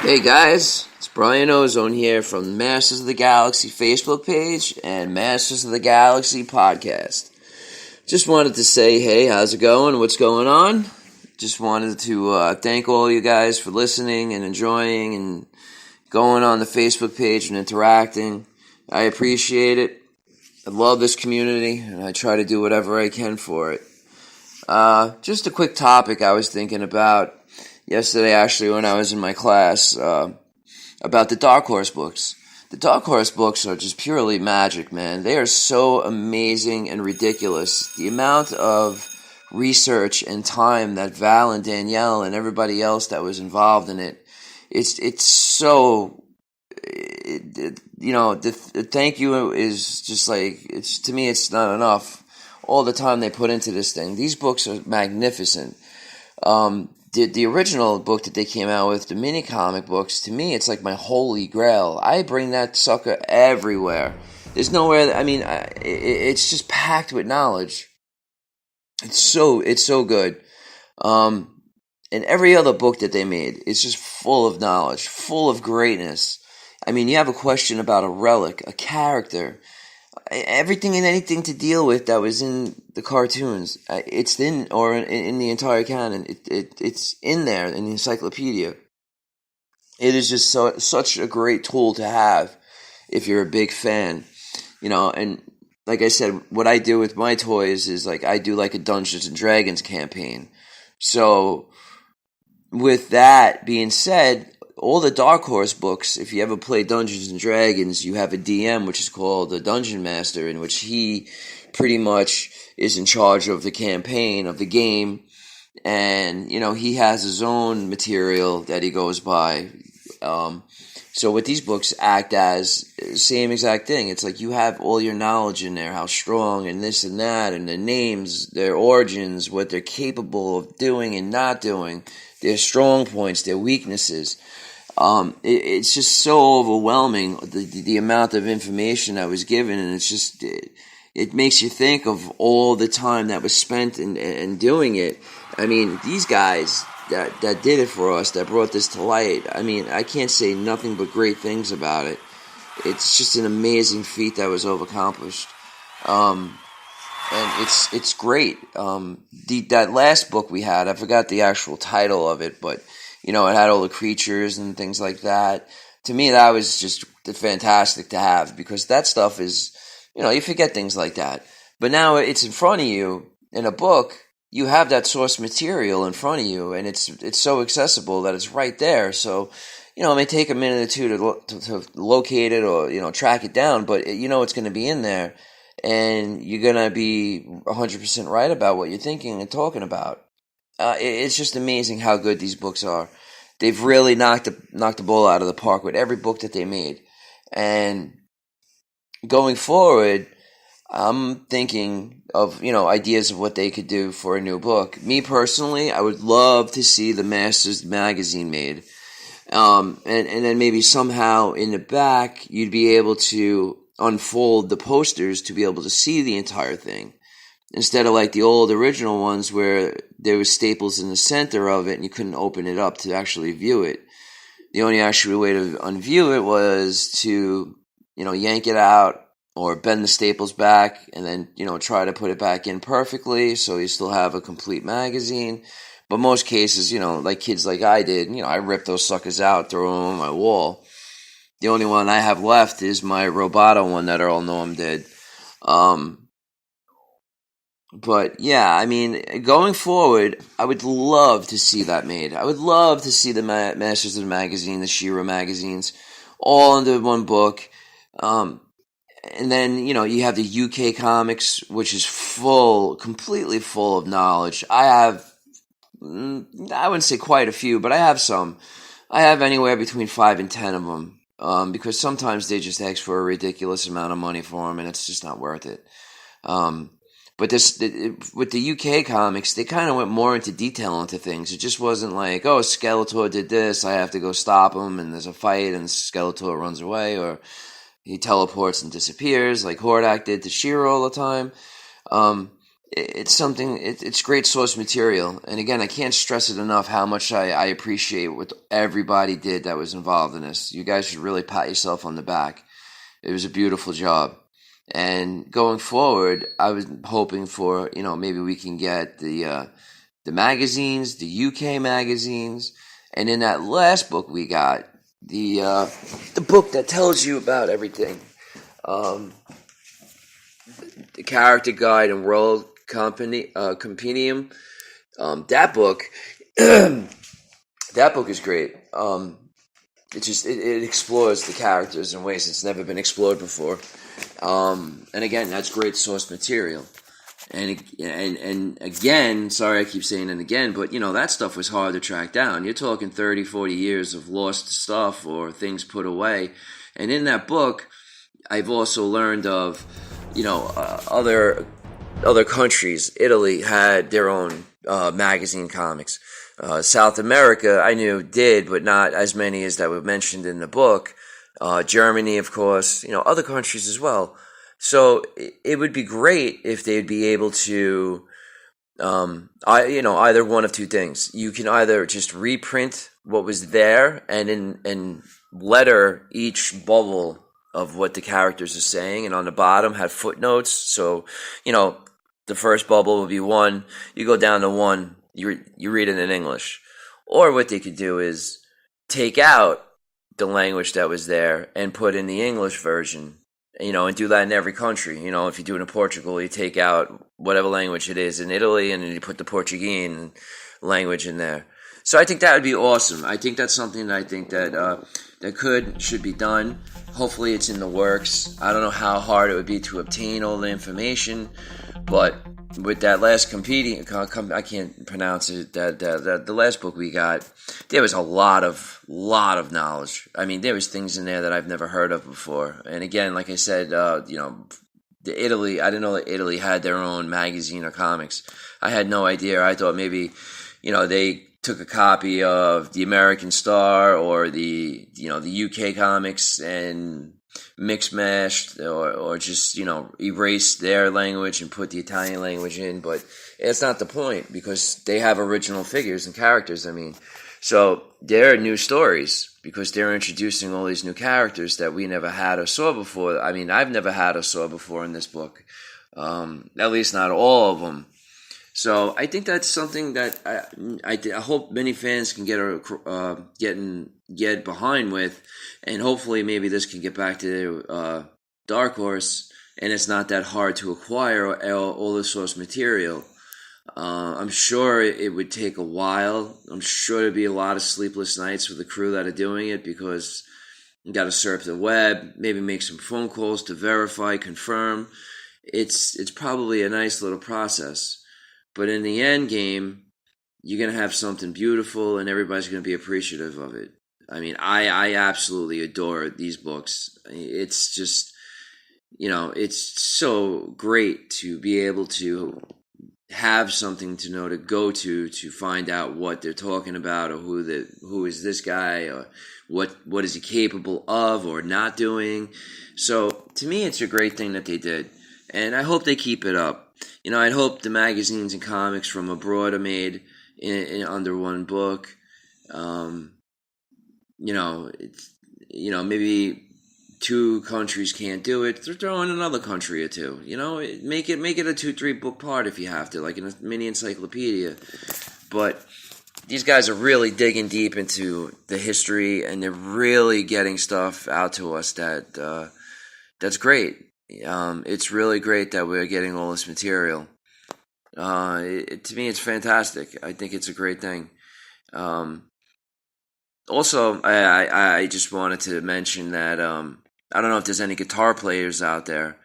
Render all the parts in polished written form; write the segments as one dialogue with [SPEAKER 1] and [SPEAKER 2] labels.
[SPEAKER 1] Hey guys, it's Brian Ozone here from Masters of the Galaxy Facebook page and Masters of the Galaxy podcast. Just wanted to say, hey, how's it going? What's going on? Just wanted to thank all you guys for listening and enjoying and going on the Facebook page and interacting. I appreciate it. I love this community and I try to do whatever I can for it. Just a quick topic I was thinking about yesterday, actually, when I was in my class, about the Dark Horse books. The Dark Horse books are just purely magic, man. They are so amazing and ridiculous. The amount of research and time that Val and Danielle and everybody else that was involved in it, it's so, the thank you is just like, to me, it's not enough. All the time they put into this thing. These books are magnificent. The original book that they came out with, the mini comic books, to me, it's like my holy grail. I bring that sucker everywhere. There's nowhere, it's just packed with knowledge. It's so good. And every other book that they made is just full of knowledge, full of greatness. I mean, you have a question about a relic, a character, everything and anything to deal with that was in the cartoons. It's in the entire canon. It's in there in the encyclopedia. It is just such a great tool to have if you're a big fan, and like I said, what I do with my toys is like I do like a Dungeons and Dragons campaign. So with that being said, all the Dark Horse books, if you ever play Dungeons and Dragons, you have a DM, which is called the Dungeon Master, in which he pretty much is in charge of the campaign of the game. And, he has his own material that he goes by. So what these books act as, same exact thing. It's like you have all your knowledge in there, how strong and this and that, and their names, their origins, what they're capable of doing and not doing, their strong points, their weaknesses. It's just so overwhelming, the amount of information that was given, and it's just, it makes you think of all the time that was spent in doing it. I mean, these guys that did it for us, that brought this to light, I mean, I can't say nothing but great things about it. It's just an amazing feat that was accomplished. And it's great. That last book we had, I forgot the actual title of it, but it had all the creatures and things like that. To me, that was just fantastic to have, because that stuff is, you forget things like that. But now it's in front of you in a book. You have that source material in front of you, and it's so accessible that it's right there. So, it may take a minute or two to locate it or, track it down, but it's going to be in there, and you're going to be 100% right about what you're thinking and talking about. It's just amazing how good these books are. They've really knocked the ball out of the park with every book that they made. And going forward, I'm thinking of, ideas of what they could do for a new book. Me personally, I would love to see the Masters magazine made. And then maybe somehow in the back, you'd be able to unfold the posters to be able to see the entire thing. Instead of like the old original ones where there was staples in the center of it and you couldn't open it up to actually view it. The only actual way to unview it was to, yank it out or bend the staples back and then, try to put it back in perfectly so you still have a complete magazine. But most cases, like kids like I did, I ripped those suckers out, throw them on my wall. The only one I have left is my Roboto one that Earl Norm did. But yeah, I mean, going forward, I would love to see that made. I would love to see the Masters of the Magazine, the She-Ra magazines, all under one book. And then, you have the UK comics, which is completely full of knowledge. I have, I wouldn't say quite a few, but I have some. I have anywhere between 5 and 10 of them, because sometimes they just ask for a ridiculous amount of money for them, and it's just not worth it. But with the UK comics, they kind of went more into detail into things. It just wasn't like, oh, Skeletor did this, I have to go stop him, and there's a fight, and Skeletor runs away, or he teleports and disappears, like Hordak did to She-Ra all the time. it's something. It's great source material, and again, I can't stress it enough how much I appreciate what everybody did that was involved in this. You guys should really pat yourself on the back. It was a beautiful job. And going forward, I was hoping for, maybe we can get the magazines, the UK magazines, and in that last book we got the book that tells you about everything, the character guide and world compendium. That book, that book is great. It explores the characters in ways it's never been explored before. And again, that's great source material. And again, sorry I keep saying it again, but that stuff was hard to track down. You're talking 30, 40 years of lost stuff or things put away. And in that book, I've also learned of, other countries. Italy had their own magazine comics. South America, I knew did, but not as many as that were mentioned in the book. Germany, of course, other countries as well. So it would be great if they'd be able to, either one of two things. You can either just reprint what was there and letter each bubble of what the characters are saying, and on the bottom have footnotes. So, the first bubble will be 1. You go down to 1. You read it in English. Or what they could do is take out the language that was there and put in the English version, and do that in every country. If you do it in Portugal, you take out whatever language it is in Italy, and then you put the Portuguese language in there. So I think that would be awesome. I think that's something that I think that should be done. Hopefully it's in the works. I don't know how hard it would be to obtain all the information, but with that last I can't pronounce it, that the last book we got, there was a lot of knowledge. I mean, there was things in there that I've never heard of before. And again, like I said, Italy, I didn't know that Italy had their own magazine or comics. I had no idea. I thought maybe, they took a copy of the American Star or the UK comics and mix-mashed or just, erased their language and put the Italian language in. But it's not the point, because they have original figures and characters, So they're new stories, because they're introducing all these new characters that we never had or saw before. I've never had or saw before in this book. At least not all of them. So I think that's something that I hope many fans can get behind with, and hopefully maybe this can get back to Dark Horse, and it's not that hard to acquire all the source material. I'm sure it would take a while. I'm sure there'd be a lot of sleepless nights with the crew that are doing it, because you got to surf the web, maybe make some phone calls to verify, confirm. It's probably a nice little process. But in the end game, you're going to have something beautiful, and everybody's going to be appreciative of it. I absolutely adore these books. It's just, it's so great to be able to have something to know to go to find out what they're talking about, or who is this guy, or what is he capable of or not doing. So to me, it's a great thing that they did, and I hope they keep it up. I'd hope the magazines and comics from abroad are made in under one book. Maybe 2 countries can't do it. Throw in another country or 2. Make it a 2-3 book part if you have to, like in a mini encyclopedia. But these guys are really digging deep into the history, and they're really getting stuff out to us that's great. It's really great that we're getting all this material. To me, it's fantastic. I think it's a great thing. Also, I just wanted to mention that I don't know if there's any guitar players out there,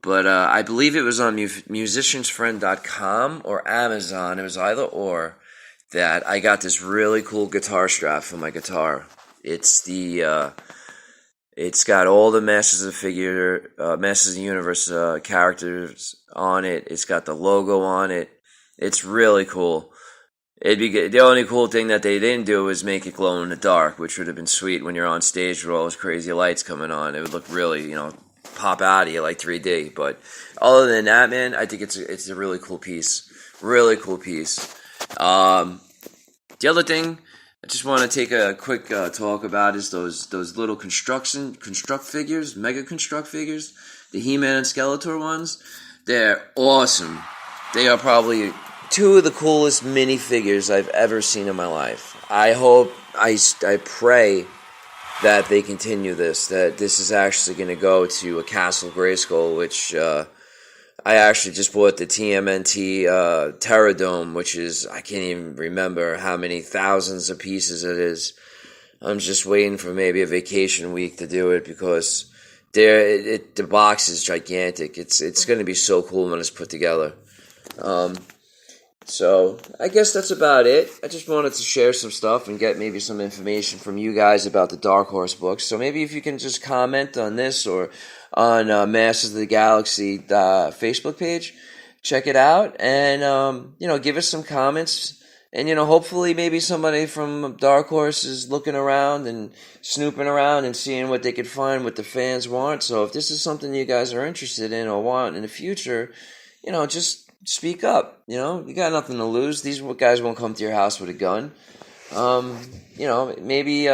[SPEAKER 1] but I believe it was on musiciansfriend.com or Amazon. It was either or, that I got this really cool guitar strap for my guitar. It's got all the Masters of the Universe characters on it. It's got the logo on it. It's really cool. It'd be good. The only cool thing that they didn't do was make it glow in the dark, which would have been sweet when you're on stage with all those crazy lights coming on. It would look really, pop out of you like 3D. But other than that, man, I think it's a really cool piece. Really cool piece. The other thing I just want to take a quick talk about is those little construct figures, mega construct figures, the He-Man and Skeletor ones. They're awesome. They are probably two of the coolest minifigures I've ever seen in my life. I pray that they continue this, that this is actually going to go to a Castle Grayskull, which I actually just bought the TMNT Terradome, which is, I can't even remember how many thousands of pieces it is. I'm just waiting for maybe a vacation week to do it, because the box is gigantic. It's going to be so cool when it's put together. So I guess that's about it. I just wanted to share some stuff and get maybe some information from you guys about the Dark Horse books. So maybe if you can just comment on this or on Masters of the Galaxy Facebook page, check it out, and give us some comments. And hopefully maybe somebody from Dark Horse is looking around and snooping around and seeing what they could find, what the fans want. So if this is something you guys are interested in or want in the future, just speak up. You got nothing to lose. These guys won't come to your house with a gun. Maybe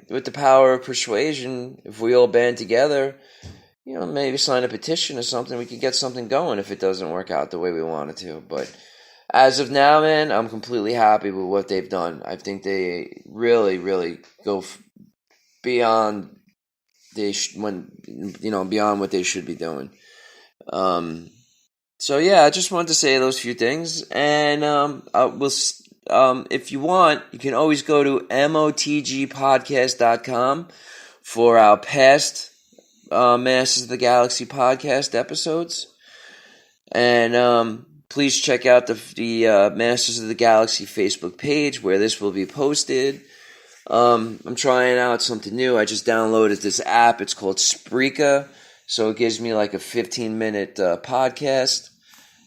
[SPEAKER 1] with the power of persuasion, if we all band together, maybe sign a petition or something, we could get something going if it doesn't work out the way we want it to. But as of now, man, I'm completely happy with what they've done. I think they really, really go beyond beyond what they should be doing. So yeah, I just wanted to say those few things, and if you want, you can always go to motgpodcast.com for our past Masters of the Galaxy podcast episodes, and please check out the Masters of the Galaxy Facebook page where this will be posted. I'm trying out something new. I just downloaded this app. It's called Spreaker, so it gives me like a 15-minute podcast.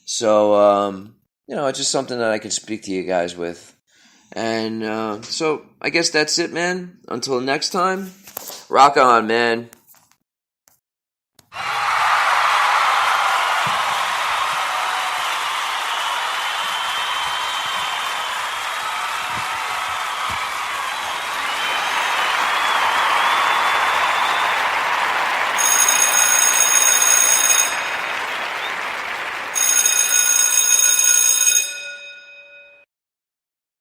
[SPEAKER 1] So, it's just something that I can speak to you guys with. And so I guess that's it, man. Until next time, rock on, man.